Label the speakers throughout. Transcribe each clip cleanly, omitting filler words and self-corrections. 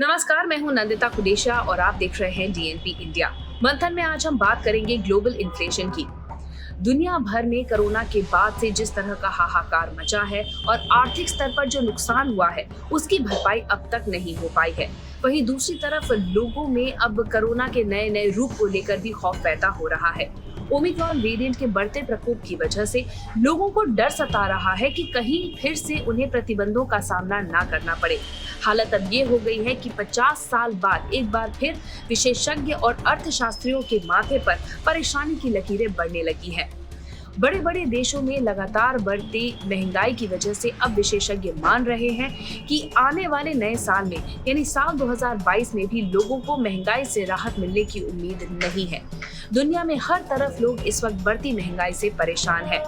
Speaker 1: नमस्कार, मैं हूं नंदिता कुडेशिया और आप देख रहे हैं डीएनपी इंडिया। मंथन में आज हम बात करेंगे ग्लोबल इन्फ्लेशन की। दुनिया भर में कोरोना के बाद से जिस तरह का हाहाकार मचा है और आर्थिक स्तर पर जो नुकसान हुआ है, उसकी भरपाई अब तक नहीं हो पाई है। वहीं दूसरी तरफ लोगों में अब कोरोना के नए नए रूप को लेकर भी खौफ पैदा हो रहा है। ओमिक्रॉन वेरिएंट के बढ़ते प्रकोप की वजह से लोगों को डर सता रहा है कि कहीं फिर से उन्हें प्रतिबंधों का सामना ना करना पड़े। हालत अब ये हो गई है कि 50 साल बाद एक बार फिर विशेषज्ञ और अर्थशास्त्रियों के माथे पर परेशानी की लकीरें बढ़ने लगी हैं। बड़े बड़े देशों में लगातार बढ़ती महंगाई की वजह से अब विशेषज्ञ मान रहे हैं कि आने वाले नए साल में यानी साल 2022 में भी लोगों को महंगाई से राहत मिलने की उम्मीद नहीं है। दुनिया में हर तरफ लोग इस वक्त बढ़ती महंगाई से परेशान हैं।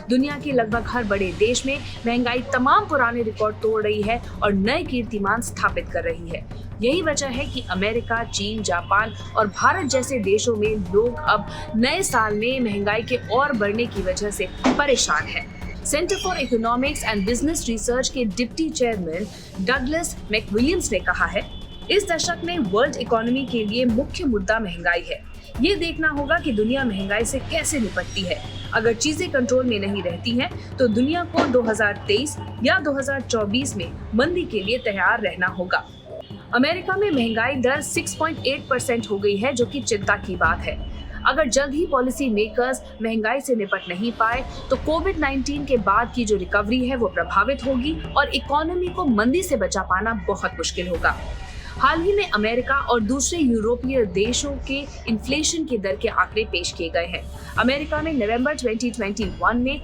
Speaker 1: दुनिया के लगभग हर बड़े देश में महंगाई तमाम पुराने रिकॉर्ड तोड़ रही है और नए कीर्तिमान स्थापित कर रही है। यही वजह है कि अमेरिका, चीन, जापान और भारत जैसे देशों में लोग अब नए साल में महंगाई के और बढ़ने की वजह से परेशान हैं। Centre for economics and business research के डिप्टी चेयरमैन डगलस मैकविलियम्स ने कहा है, इस दशक में वर्ल्ड इकोनॉमी के लिए मुख्य मुद्दा महंगाई है। ये देखना होगा कि दुनिया महंगाई से कैसे निपटती है। अगर चीजें कंट्रोल में नहीं रहती हैं, तो दुनिया को 2023 या 2024 में मंदी के लिए तैयार रहना होगा। अमेरिका में महंगाई दर 6.8% हो गई है, जो कि चिंता की बात है। अगर जल्द ही पॉलिसी मेकर्स महंगाई से निपट नहीं पाए, तो कोविड-19 के बाद की जो रिकवरी है वो प्रभावित होगी और इकोनॉमी को मंदी से बचा पाना बहुत मुश्किल होगा। हाल ही में अमेरिका और दूसरे यूरोपीय देशों के इन्फ्लेशन की दर के आंकड़े पेश किए गए हैं। अमेरिका में नवंबर 2021 में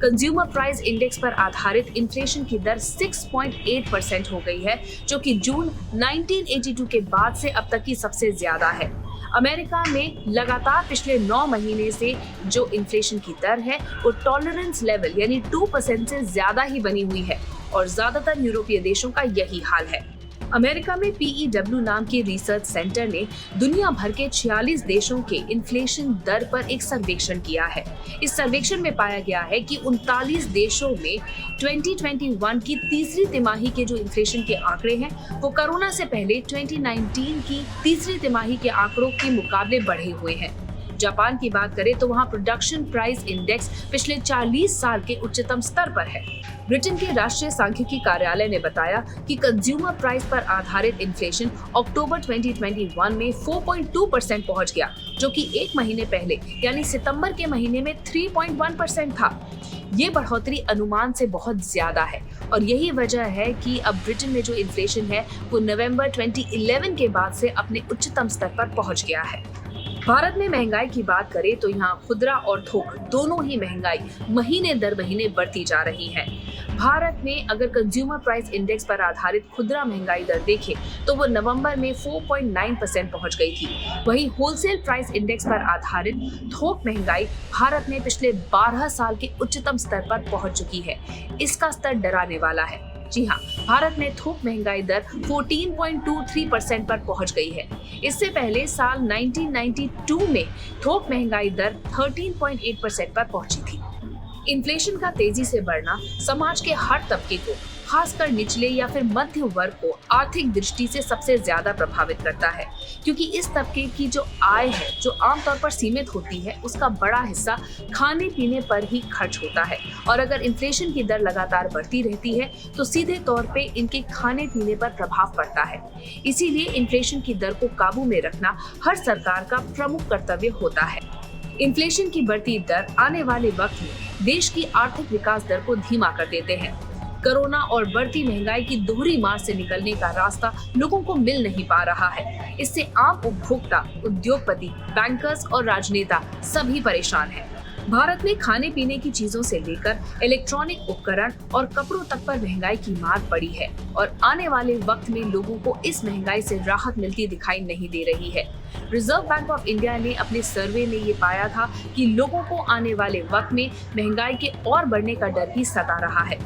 Speaker 1: कंज्यूमर प्राइस इंडेक्स पर आधारित इन्फ्लेशन की दर 6.8% हो गई है, जो कि जून 1982 के बाद से अब तक की सबसे ज्यादा है। अमेरिका में लगातार पिछले 9 महीने से जो इन्फ्लेशन की दर है वो टॉलरेंस लेवल यानी 2% से ज्यादा ही बनी हुई है और ज्यादातर यूरोपीय देशों का यही हाल है। अमेरिका में PEW नाम के रिसर्च सेंटर ने दुनिया भर के 46 देशों के इन्फ्लेशन दर पर एक सर्वेक्षण किया है। इस सर्वेक्षण में पाया गया है कि 39 देशों में 2021 की तीसरी तिमाही के जो इन्फ्लेशन के आंकड़े हैं वो कोरोना से पहले 2019 की तीसरी तिमाही के आंकड़ों के मुकाबले बढ़े हुए हैं। जापान की बात करें तो वहां प्रोडक्शन प्राइस इंडेक्स पिछले 40 साल के उच्चतम स्तर पर है। ब्रिटेन के राष्ट्रीय सांख्यिकी कार्यालय ने बताया कि कंज्यूमर प्राइस पर आधारित इन्फ्लेशन अक्टूबर 2021 में 4.2% पहुंच गया, जो कि एक महीने पहले यानी सितंबर के महीने में 3.1% था। ये बढ़ोतरी अनुमान से बहुत ज्यादा है और यही वजह है कि अब ब्रिटेन में जो इन्फ्लेशन है वो नवंबर 2011 के बाद से अपने उच्चतम स्तर पर पहुंच गया है। भारत में महंगाई की बात करें तो यहाँ खुदरा और थोक दोनों ही महंगाई महीने दर महीने बढ़ती जा रही है। भारत में अगर कंज्यूमर प्राइस इंडेक्स पर आधारित खुदरा महंगाई दर देखें तो वो नवंबर में 4.9% पहुंच गई थी। वहीं होलसेल प्राइस इंडेक्स पर आधारित थोक महंगाई भारत में पिछले 12 साल के उच्चतम स्तर पर पहुंच चुकी है। इसका स्तर डराने वाला है। जी हाँ, भारत में थोक महंगाई दर 14.23% पर पहुंच गई है। इससे पहले साल 1992 में थोक महंगाई दर 13.8% पर पहुंची थी। इन्फ्लेशन का तेजी से बढ़ना समाज के हर तबके को, खासकर निचले या फिर मध्य वर्ग को आर्थिक दृष्टि से सबसे ज्यादा प्रभावित करता है, क्योंकि इस तबके की जो आय है जो आमतौर पर सीमित होती है, उसका बड़ा हिस्सा खाने पीने पर ही खर्च होता है और अगर इन्फ्लेशन की दर लगातार बढ़ती रहती है तो सीधे तौर पे इनके खाने पीने पर प्रभाव पड़ता है। इसीलिए इन्फ्लेशन की दर को काबू में रखना हर सरकार का प्रमुख कर्तव्य होता है। इन्फ्लेशन की बढ़ती दर आने वाले वक्त में देश की आर्थिक विकास दर को धीमा कर देते हैं। कोरोना और बढ़ती महंगाई की दोहरी मार से निकलने का रास्ता लोगों को मिल नहीं पा रहा है। इससे आम उपभोक्ता, उद्योगपति, बैंकर्स और राजनेता सभी परेशान हैं। भारत में खाने पीने की चीजों से लेकर इलेक्ट्रॉनिक उपकरण और कपड़ों तक पर महंगाई की मार पड़ी है और आने वाले वक्त में लोगों को इस महंगाई से राहत मिलती दिखाई नहीं दे रही है। रिजर्व बैंक ऑफ इंडिया ने अपने सर्वे में ये पाया था कि लोगों को आने वाले वक्त में महंगाई के और बढ़ने का डर भी सता रहा है।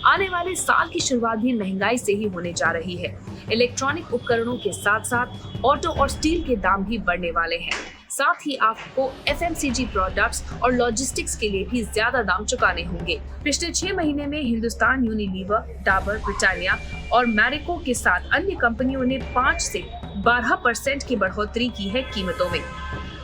Speaker 1: आने वाले साल की शुरुआत भी महंगाई से ही होने जा रही है। इलेक्ट्रॉनिक उपकरणों के साथ साथ ऑटो और स्टील के दाम भी बढ़ने वाले हैं। साथ ही आपको FMCG प्रोडक्ट्स और लॉजिस्टिक्स के लिए भी ज्यादा दाम चुकाने होंगे। पिछले 6 महीने में हिंदुस्तान यूनिलीवर, डाबर, ब्रिटानिया और मैरिको के साथ अन्य कंपनियों ने 5 से 12% की बढ़ोतरी की है कीमतों में।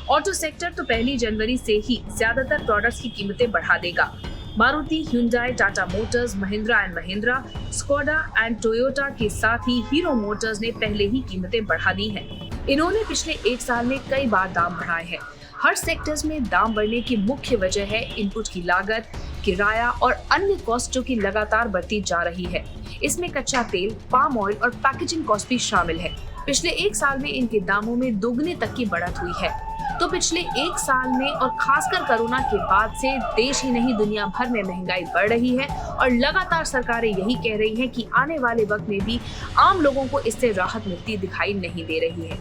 Speaker 1: ऑटो सेक्टर तो 1 जनवरी से ही ज्यादातर प्रोडक्ट्स की कीमतें बढ़ा देगा। Maruti, Hyundai, Tata Motors, Mahindra and Mahindra, Skoda and Toyota के साथ ही हीरो मोटर्स ने पहले ही कीमतें बढ़ा दी हैं। इन्होंने पिछले 1 साल में कई बार दाम बढ़ाए हैं। हर सेक्टर्स में दाम बढ़ने की मुख्य वजह है इनपुट की लागत, किराया और अन्य कॉस्ट जो की लगातार बढ़ती जा रही है। इसमें कच्चा तेल, पाम ऑयल और पैकेजिंग कॉस्ट भी शामिल है। पिछले 1 साल में इनके दामों में दोगुने तक की बढ़त हुई है। तो पिछले 1 साल में और खासकर कोरोना के बाद से देश ही नहीं दुनिया भर में महंगाई बढ़ रही है और लगातार सरकारें यही कह रही हैं कि आने वाले वक्त में भी आम लोगों को इससे राहत मिलती दिखाई नहीं दे रही है।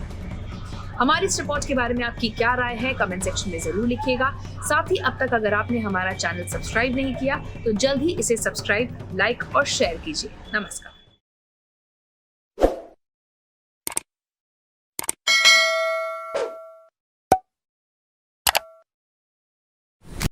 Speaker 1: हमारी इस रिपोर्ट के बारे में आपकी क्या राय है, कमेंट सेक्शन में जरूर लिखिएगा। साथ ही अब तक अगर आपने हमारा चैनल सब्सक्राइब नहीं किया तो जल्द ही इसे सब्सक्राइब, लाइक और शेयर कीजिए। नमस्कार।